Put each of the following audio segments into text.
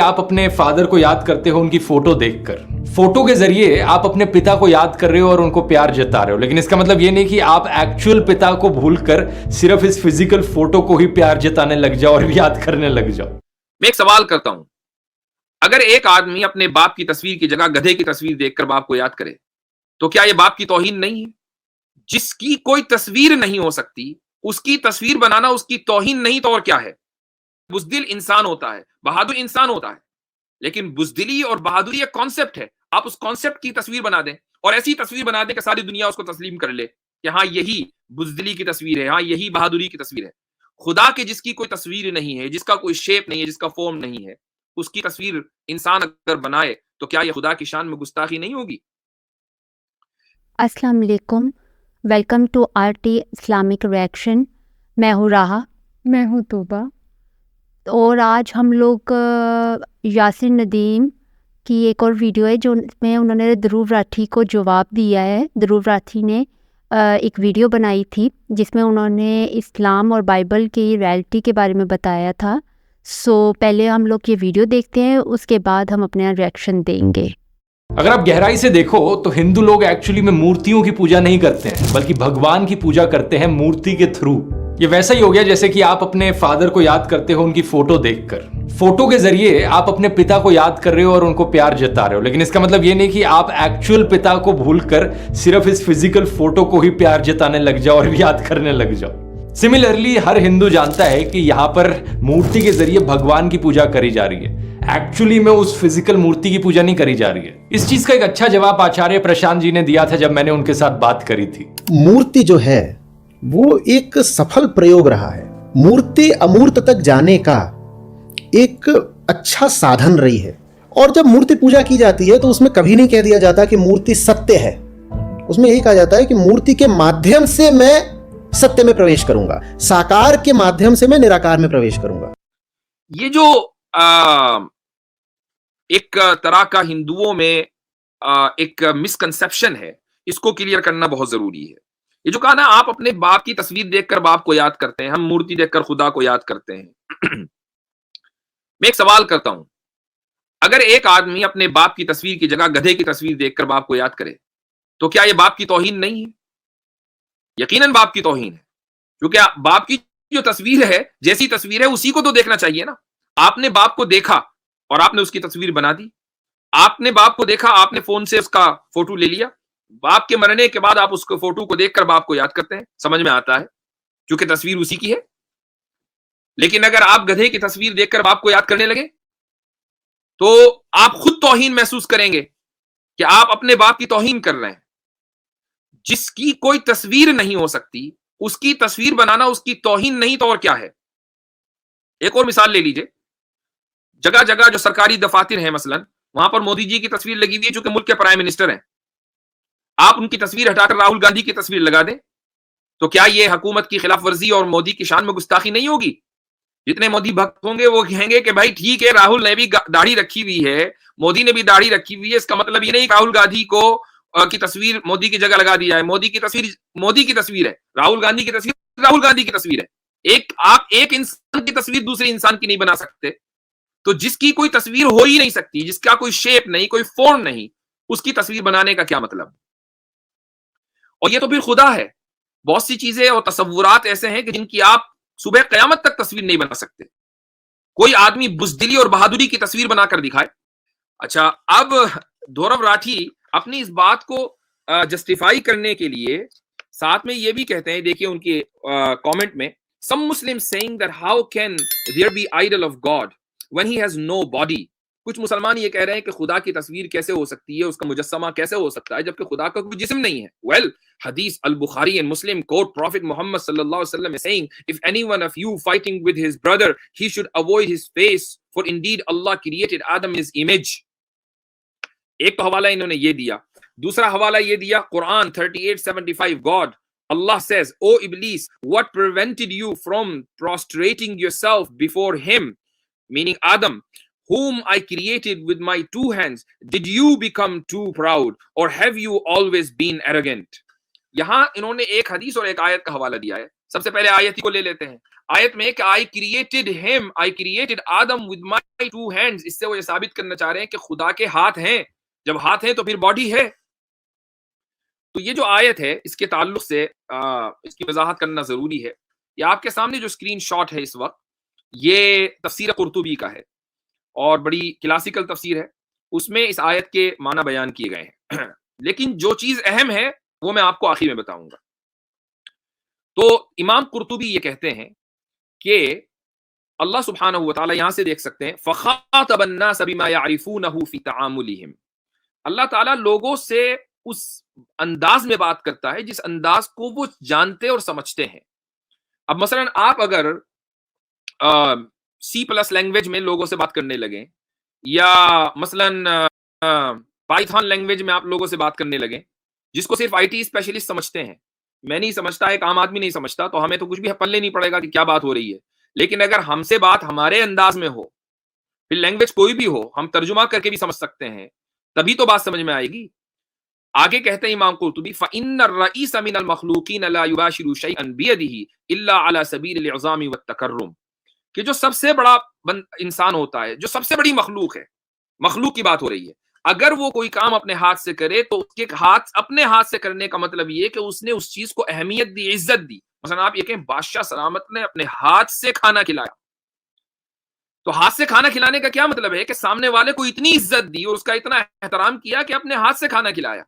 آپ اپنے فادر کو یاد کرتے ہو ان کی فوٹو دیکھ کر. فوٹو کے ذریعے آپ اپنے پتا کو یاد کر رہے ہو اور ان کو پیار جتا رہے ہو, لیکن اس کا مطلب یہ نہیں کہ آپ ایکچوئل پتا کو بھول کر صرف اس فزیکل فوٹو کو ہی پیار جتانے لگ جاؤ اور یاد کرنے لگ جاؤ. میں ایک سوال کرتا ہوں, اگر ایک آدمی اپنے باپ کی تصویر کی جگہ گدھے کی تصویر دیکھ کر باپ کو یاد کرے تو کیا یہ باپ کی توہین نہیں ہے؟ جس کی کوئی تصویر نہیں ہو سکتی اس کی تصویر بنانا اس کی توہین نہیں تو اور کیا ہے؟ بزدل انسان ہوتا ہے, بہادر انسان ہوتا ہے, لیکن بزدلی اور بہادری ایک کانسیپٹ ہے. آپ اس کانسیپٹ کی تصویر بنا دیں اور ایسی تصویر بنا دیں کہ ساری دنیا اس کو تسلیم کر لے کہ ہاں یہی بزدلی کی تصویر ہے, ہاں یہی بہادری کی تصویر ہے. خدا کے جس کی کوئی تصویر نہیں ہے, جس کا کوئی شیپ نہیں ہے, جس کا فارم نہیں ہے, اس کی تصویر انسان اگر بنائے تو کیا یہ خدا کی شان میں گستاخی نہیں ہوگی؟ السلام علیکم, welcome to R T Islamic reaction. میں ہوں راہا. میں ہوں توبہ. اور آج ہم لوگ یاسر ندیم کی ایک اور ویڈیو ہے جو میں انہوں نے دھروو راٹھی کو جواب دیا ہے. دھروو راٹھی نے ایک ویڈیو بنائی تھی جس میں انہوں نے اسلام اور بائبل کی ریئلٹی کے بارے میں بتایا تھا. سو پہلے ہم لوگ یہ ویڈیو دیکھتے ہیں, اس کے بعد ہم اپنا ریئیکشن دیں گے. اگر آپ گہرائی سے دیکھو تو ہندو لوگ ایکچولی میں مورتیوں کی پوجا نہیں کرتے ہیں بلکہ بھگوان کی پوجا کرتے ہیں مورتی کے تھرو. یہ ویسا ہی ہو گیا جیسے کہ آپ اپنے فادر کو یاد کرتے ہو ان کی فوٹو دیکھ کر. فوٹو کے ذریعے آپ اپنے پتا کو یاد کر رہے ہو اور ان کو پیار جتا رہے ہو, لیکن اس کا مطلب یہ نہیں کہ آپ ایکچوئل پتا کو بھول کر صرف اس فزیکل فوٹو کو ہی پیار جتانے لگ جاؤ اور یاد کرنے لگ جاؤ. سملرلی ہر ہندو جانتا ہے کہ یہاں پر مورتی کے ذریعے بھگوان کی پوجا کری جا رہی ہے, ایکچولی میں اس فزیکل مورتی کی پوجا نہیں کری جا رہی ہے. اس چیز کا ایک اچھا جواب آچاریہ پرشانت جی نے دیا تھا جب میں نے ان کے ساتھ بات کری تھی. مورتی جو ہے وہ ایک سفل پریوگ رہا ہے. مورتی امورت تک جانے کا ایک اچھا سادھن رہی ہے, اور جب مورتی پوجا کی جاتی ہے تو اس میں کبھی نہیں کہہ دیا جاتا کہ مورتی ستیہ ہے. اس میں یہی کہا جاتا ہے کہ مورتی کے مادھیم سے میں ستیہ میں پرویش کروں گا, ساکار کے مادھیم سے میں نراکار میں پرویش کروں گا. یہ جو ایک طرح کا ہندوؤں میں ایک مسکنسیپشن ہے, اس کو کلیئر کرنا بہت ضروری ہے. یہ جو کہا نا آپ اپنے باپ کی تصویر دیکھ کر باپ کو یاد کرتے ہیں, ہم مورتی دیکھ کر خدا کو یاد کرتے ہیں. میں ایک سوال کرتا ہوں, اگر ایک آدمی اپنے باپ کی تصویر کی جگہ گدھے کی تصویر دیکھ کر باپ کو یاد کرے تو کیا یہ باپ کی توہین نہیں ہے؟ یقیناً باپ کی توہین ہے, کیونکہ باپ کی جو تصویر ہے, جیسی تصویر ہے اسی کو تو دیکھنا چاہیے نا. آپ نے باپ کو دیکھا اور آپ نے اس کی تصویر بنا دی. آپ نے باپ کو دیکھا, آپ نے فون سے اس کا فوٹو لے لیا, باپ کے مرنے کے بعد آپ اس کو فوٹو کو دیکھ کر باپ کو یاد کرتے ہیں. سمجھ میں آتا ہے کیونکہ تصویر اسی کی ہے. لیکن اگر آپ گدھے کی تصویر دیکھ کر باپ کو یاد کرنے لگے تو آپ خود توہین محسوس کریں گے کہ آپ اپنے باپ کی توہین کر رہے ہیں. جس کی کوئی تصویر نہیں ہو سکتی اس کی تصویر بنانا اس کی توہین نہیں تو اور کیا ہے؟ ایک اور مثال لے لیجئے. جگہ جگہ جو سرکاری دفاتر ہیں مثلا, وہاں پر مودی جی کی تصویر لگی ہوئی ہے چونکہ ملک کے پرائم منسٹر ہیں. آپ ان کی تصویر ہٹا کر راہل گاندھی کی تصویر لگا دیں تو کیا یہ حکومت کی خلاف ورزی اور مودی کی شان میں گستاخی نہیں ہوگی؟ جتنے مودی بھکت ہوں گے وہ کہیں گے کہ بھائی ٹھیک ہے, راہل نے بھی داڑھی رکھی ہوئی ہے, مودی نے بھی داڑھی رکھی ہوئی ہے, اس کا مطلب یہ نہیں کہ راہل گاندھی کو کی تصویر مودی کی جگہ لگا دیا ہے. مودی کی تصویر مودی کی تصویر ہے, راہل گاندھی کی تصویر راہل گاندھی کی تصویر ہے. آپ ایک انسان کی تصویر دوسرے انسان کی نہیں بنا سکتے. تو جس کی کوئی تصویر ہو ہی نہیں سکتی, جس کا کوئی شیپ نہیں, کوئی فارم نہیں, اس کی تصویر بنانے کا کیا مطلب؟ اور یہ تو پھر خدا ہے. بہت سی چیزیں اور تصورات ایسے ہیں کہ جن کی آپ صبح قیامت تک تصویر نہیں بنا سکتے. کوئی آدمی بزدلی اور بہادری کی تصویر بنا کر دکھائے. اچھا, اب دھروو راٹھی اپنی اس بات کو جسٹیفائی کرنے کے لیے ساتھ میں یہ بھی کہتے ہیں, دیکھیے ان کے کامنٹ میں, some Muslims saying that how can there be idol of God when he has no body. کچھ مسلمان یہ کہہ رہے ہیں کہ خدا کی تصویر کیسے ہو سکتی ہے, اس کا مجسمہ کیسے ہو سکتا ہے جبکہ خدا کا کوئی جسم نہیں ہے. Well, حدیث البخاری and Muslim quote Prophet Muhammad sallallahu alaihi wasallam is saying, if any one of you fighting with his brother, he should avoid his face, for indeed Allah created Adam in his image. ایک تو حوالہ انہوں نے یہ دیا. دوسرا حوالہ یہ دیا قرآن 38:75, God Allah says, O Iblis, what prevented you from prostrating yourself before him, meaning Adam, whom I created with my two hands? Did you become too proud, or have you always been arrogant? یہاں انہوں نے ایک حدیث اور ایک آیت کا حوالہ دیا ہے. سب سے پہلے آیت ہی کو لے لیتے ہیں. آیت میں کہ I created Adam with my 2 hands. اس سے وہ یہ ثابت کرنا چاہ رہے ہیں کہ خدا کے ہاتھ ہیں. جب ہاتھ ہیں تو پھر باڈی ہے. تو یہ جو آیت ہے اس کے تعلق سے اس کی وضاحت کرنا ضروری ہے. یہ آپ کے سامنے جو اسکرین شاٹ ہے اس وقت یہ تفسیر قرطبی کا ہے اور بڑی کلاسیکل تفسیر ہے. اس میں اس آیت کے معنی بیان کیے گئے ہیں. لیکن جو چیز اہم ہے وہ میں آپ کو آخر میں بتاؤں گا. تو امام قرطبی یہ کہتے ہیں کہ اللہ سبحانہ و تعالی یہاں سے دیکھ سکتے ہیں فخاطب الناس بما يعرفونه في تعاملهم. اللہ تعالیٰ لوگوں سے اس انداز میں بات کرتا ہے جس انداز کو وہ جانتے اور سمجھتے ہیں. اب مثلا آپ اگر سی پلس لینگویج میں لوگوں سے بات کرنے لگیں یا مثلا پائتھن لینگویج میں آپ لوگوں سے بات کرنے لگیں جس کو صرف آئی ٹی اسپیشلسٹ سمجھتے ہیں, میں نہیں سمجھتا, ایک عام آدمی نہیں سمجھتا, تو ہمیں تو کچھ بھی پلے نہیں پڑے گا کہ کیا بات ہو رہی ہے. لیکن اگر ہم سے بات ہمارے انداز میں ہو, پھر لینگویج کوئی بھی ہو, ہم ترجمہ کر کے بھی سمجھ سکتے ہیں, تبھی تو بات سمجھ میں آئے گی. آگے کہتے ہیں امام قرطبی فَإِنَّ الرَّئِيسَ مِنَ الْمَخْلُوقِينَ لَا يُبَاشِرُ شَيْئًا بِيَدِهِ إِلَّا عَلَى سَبِيلِ الْإِعْظَامِ وَالتَّكَرُّمِ. کہ جو سب سے بڑا انسان ہوتا ہے, جو سب سے بڑی مخلوق ہے, مخلوق کی بات ہو رہی ہے, اگر وہ کوئی کام اپنے ہاتھ سے کرے تو اس کے ہاتھ اپنے ہاتھ سے کرنے کا مطلب یہ کہ اس نے اس چیز کو اہمیت دی, عزت دی. مثلا آپ یہ کہیں بادشاہ سلامت نے اپنے ہاتھ سے کھانا کھلایا, تو ہاتھ سے کھانا کھلانے کا کیا مطلب ہے کہ سامنے والے کو اتنی عزت دی اور اس کا اتنا احترام کیا کہ اپنے ہاتھ سے کھانا کھلایا.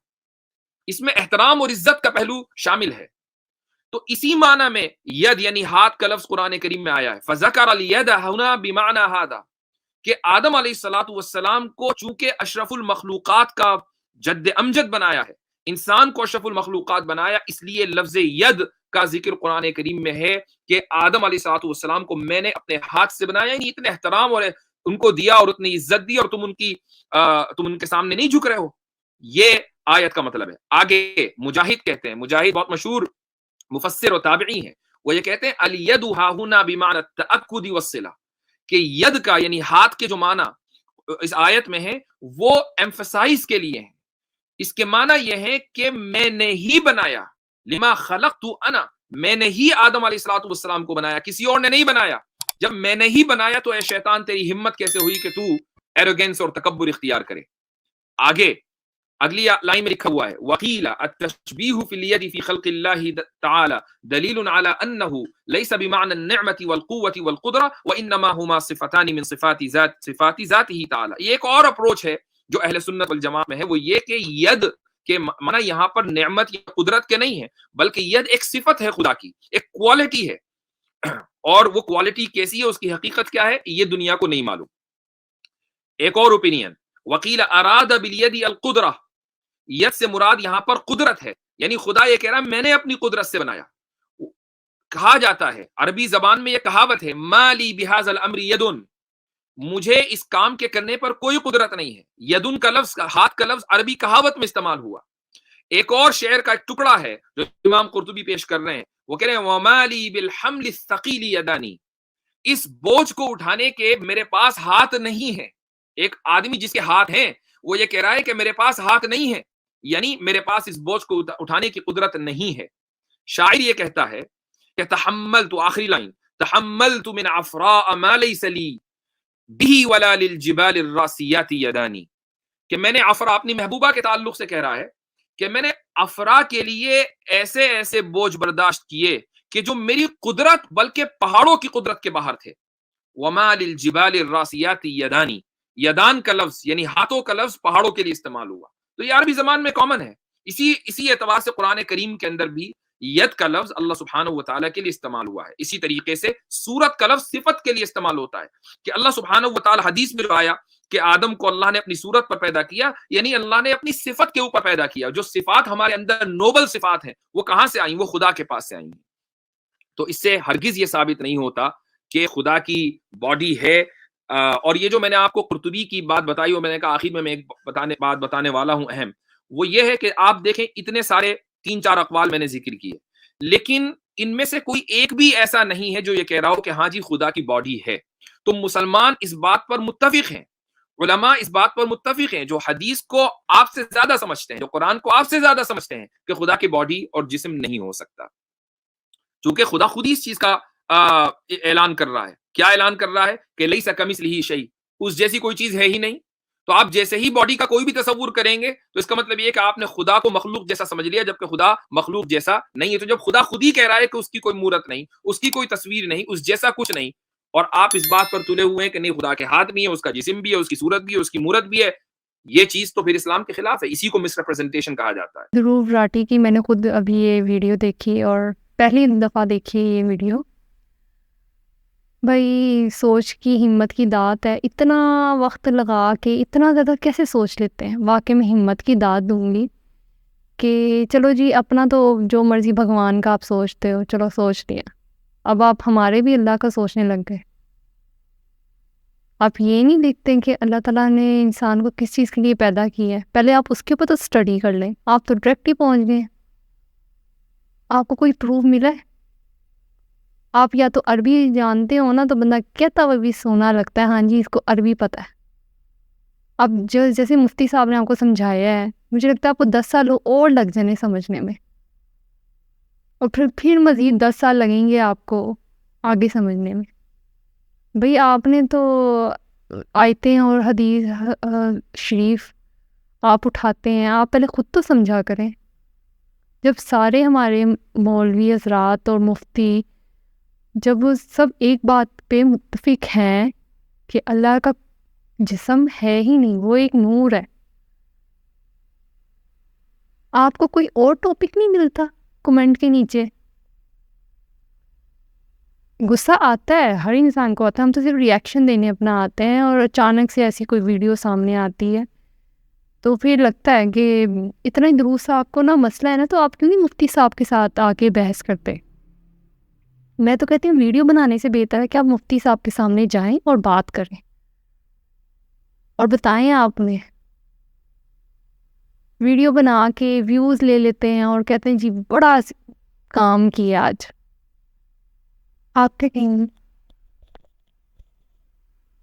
اس میں احترام اور عزت کا پہلو شامل ہے. تو اسی معنی میں ید یعنی ہاتھ کا لفظ قرآن کریم میں آیا ہے. فذکر الید ہنا بمعنی ھذا, کہ آدم علیہ الصلوۃ والسلام کو چونکہ اشرف المخلوقات کا جد امجد بنایا ہے, انسان کو اشرف المخلوقات بنایا, اس لیے لفظ ید کا ذکر قرآن کریم میں ہے کہ آدم علیہ الصلوۃ والسلام کو میں نے اپنے ہاتھ سے بنایا. یعنی اتنے احترام اور ان کو دیا اور اتنی عزت دی اور تم ان کے سامنے نہیں جھک رہے ہو. یہ آیت کا مطلب ہے. آگے مجاہد کہتے ہیں, مجاہد بہت مشہور مفسر و تابعی ہیں, وہ یہ کہتے ہیں الید ھا ھنا بمعنی التأکد والصلہ, کہ ید کا یعنی ہاتھ کے جو معنی اس آیت میں ہے وہ ایمفسائز کے لیے ہیں. اس کے معنی یہ ہے کہ میں نے ہی بنایا, لما خلقت انا, میں نے ہی آدم علیہ الصلوۃ والسلام کو بنایا, کسی اور نے نہیں بنایا. جب میں نے ہی بنایا تو اے شیطان تیری ہمت کیسے ہوئی کہ تو ایروگینس اور تکبر اختیار کرے. آگے اگلی لائن میں لکھا ہوا ہے وقیل التشبیہ فی الید فی خلق اللہ تعالی دلیل علی انہ لیس بمعنى النعمة والقوة والقدرة وانما ہما صفتان من صفات ذاتہ تعالی. یہ ایک اور اپروچ ہے جو اہل سنت والجماعت میں ہے, وہ یہ کہ ید کے معنی یہاں پر نعمت یا قدرت کے نہیں ہے, بلکہ ید ایک صفت ہے خدا کی, ایک کوالٹی ہے, اور وہ کوالٹی کیسی ہے, اس کی حقیقت کیا ہے, یہ دنیا کو نہیں معلوم. ایک اور اوپینین وقیل اراد بالید القدرہ, ید سے مراد یہاں پر قدرت ہے, یعنی خدا یہ کہہ رہا ہے میں نے اپنی قدرت سے بنایا. کہا جاتا ہے عربی زبان میں یہ کہاوت ہے ما لی بہذا الامر یدن, مجھے اس کام کے کرنے پر کوئی قدرت نہیں ہے. یدن کا لفظ, ہاتھ کا لفظ عربی کہاوت میں استعمال ہوا. ایک اور شعر کا ایک ٹکڑا ہے جو امام قرطبی پیش کر رہے ہیں, وہ کہہ رہے ہیں وما لی بالحمل الثقیل یدانی, اس بوجھ کو اٹھانے کے میرے پاس ہاتھ نہیں ہے. ایک آدمی جس کے ہاتھ ہیں وہ یہ کہہ رہا ہے کہ میرے پاس ہاتھ نہیں ہے, یعنی میرے پاس اس بوجھ کو اٹھانے کی قدرت نہیں ہے. شاعر یہ کہتا ہے کہ تحملت, آخری لائن, تحملت من عفراء ما لیس لی به ولا للجبال الراسیات یدانی, کہ میں نے عفرا, اپنی محبوبہ کے تعلق سے کہہ رہا ہے کہ میں نے عفرا کے لیے ایسے ایسے بوجھ برداشت کیے کہ جو میری قدرت بلکہ پہاڑوں کی قدرت کے باہر تھے. وما للجبال الراسیات یدانی, یدان کا لفظ یعنی ہاتھوں کا لفظ پہاڑوں کے لیے استعمال ہوا, تو یہ عربی زبان میں کامن ہے. اسی اعتبار سے قرآن کریم کے اندر بھی ید کا لفظ اللہ سبحانہ و تعالیٰ کے لیے استعمال ہوا ہے. اسی طریقے سے سورت کا لفظ صفت کے لیے استعمال ہوتا ہے, کہ اللہ سبحانہ و تعالیٰ حدیث میں جو آیا کہ آدم کو اللہ نے اپنی صورت پر پیدا کیا, یعنی اللہ نے اپنی صفت کے اوپر پیدا کیا. جو صفات ہمارے اندر نوبل صفات ہیں وہ کہاں سے آئیں, وہ خدا کے پاس سے آئیں. تو اس سے ہرگز یہ ثابت نہیں ہوتا کہ خدا کی باڈی ہے. اور یہ جو میں نے آپ کو قرطبی کی بات بتائی, اور میں نے کہا آخر میں ایک بات بتانے والا ہوں اہم, وہ یہ ہے کہ آپ دیکھیں اتنے سارے 3-4 اقوال میں نے ذکر کیے, لیکن ان میں سے کوئی ایک بھی ایسا نہیں ہے جو یہ کہہ رہا ہو کہ ہاں جی خدا کی باڈی ہے. تو مسلمان اس بات پر متفق ہیں, علماء اس بات پر متفق ہیں, جو حدیث کو آپ سے زیادہ سمجھتے ہیں, جو قرآن کو آپ سے زیادہ سمجھتے ہیں, کہ خدا کی باڈی اور جسم نہیں ہو سکتا. چونکہ خدا خود ہی اس چیز کا اعلان کر رہا ہے. کیا اعلان کر رہا ہے؟ کہ لیس کمثلہ شیء، اس جیسی کوئی چیز ہے ہی نہیں. تو آپ جیسے ہی باڈی کا کوئی بھی تصور کریں گے تو اس کا مطلب یہ کہ آپ نے خدا کو مخلوق جیسا سمجھ لیا، جبکہ خدا مخلوق جیسا نہیں ہے. تو جب خدا خود ہی کہہ رہا ہے کہ اس کی کوئی مورت نہیں، اس کی کوئی تصویر نہیں، اس جیسا کچھ نہیں، اور آپ اس بات پر تلے ہوئے ہیں کہ نہیں خدا کے ہاتھ بھی ہے، اس کا جسم بھی ہے، اس کی صورت بھی ہے، اس کی مورت بھی ہے، یہ چیز تو پھر اسلام کے خلاف ہے. اسی کو مس ریپرزنٹیشن کہا جاتا ہے. دھروو راٹھی کی میں نے خود ابھی یہ ویڈیو دیکھی اور پہلی دفعہ دیکھی یہ ویڈیو. بھائی سوچ کی ہمت کی دات ہے، اتنا وقت لگا کے اتنا زیادہ کیسے سوچ لیتے ہیں. واقعی میں ہمت کی دات دوں گی کہ چلو جی اپنا تو جو مرضی بھگوان کا آپ سوچتے ہو، چلو سوچ لیا، اب آپ ہمارے بھی اللہ کا سوچنے لگ گئے. آپ یہ نہیں دیکھتے کہ اللہ تعالیٰ نے انسان کو کس چیز کے لیے پیدا کیا ہے. پہلے آپ اس کے اوپر تو اسٹڈی کر لیں. آپ تو ڈائریکٹ ہی پہنچ گئے. آپ کو کوئی پروف ملا ہے؟ آپ یا تو عربی جانتے ہو نا، تو بندہ کہتا ہوا بھی سونا لگتا ہے، ہاں جی اس کو عربی پتہ ہے. اب جو جیسے مفتی صاحب نے آپ کو سمجھایا ہے، مجھے لگتا ہے آپ کو 10 سال اور لگ جانے سمجھنے میں، اور پھر مزید 10 سال لگیں گے آپ کو آگے سمجھنے میں. بھئی آپ نے تو آیتیں اور حدیث شریف آپ اٹھاتے ہیں، آپ پہلے خود تو سمجھا کریں. جب سارے ہمارے مولوی حضرات اور مفتی جب وہ سب ایک بات پہ متفق ہیں کہ اللہ کا جسم ہے ہی نہیں، وہ ایک نور ہے، آپ کو کوئی اور ٹاپک نہیں ملتا کمنٹ کے نیچے؟ غصہ آتا ہے، ہر انسان کو آتا ہے، ہم تو صرف ری ایکشن دینے اپنا آتے ہیں، اور اچانک سے ایسی کوئی ویڈیو سامنے آتی ہے تو پھر لگتا ہے کہ اتنا ہی دروس آپ کو نا مسئلہ ہے نا، تو آپ کیوں نہیں مفتی صاحب کے ساتھ آ کے بحث کرتے؟ میں تو کہتی ہوں ویڈیو بنانے سے بہتر ہے کہ آپ مفتی صاحب کے سامنے جائیں اور بات کریں اور بتائیں. آپ نے ویڈیو بنا کے ویوز لے لیتے ہیں اور کہتے ہیں جی بڑا کام کیا آج. آپ کیا کہیں گے؟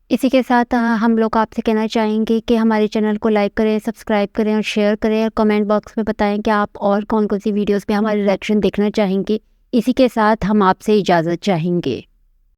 اسی کے ساتھ ہم لوگ آپ سے کہنا چاہیں گے کہ ہمارے چینل کو لائک کریں، سبسکرائب کریں اور شیئر کریں، اور کمنٹ باکس میں بتائیں کہ آپ اور کون کون سی ویڈیوز پہ ہمارے ریئیکشن دیکھنا چاہیں گے. اسی کے ساتھ ہم آپ سے اجازت چاہیں گے.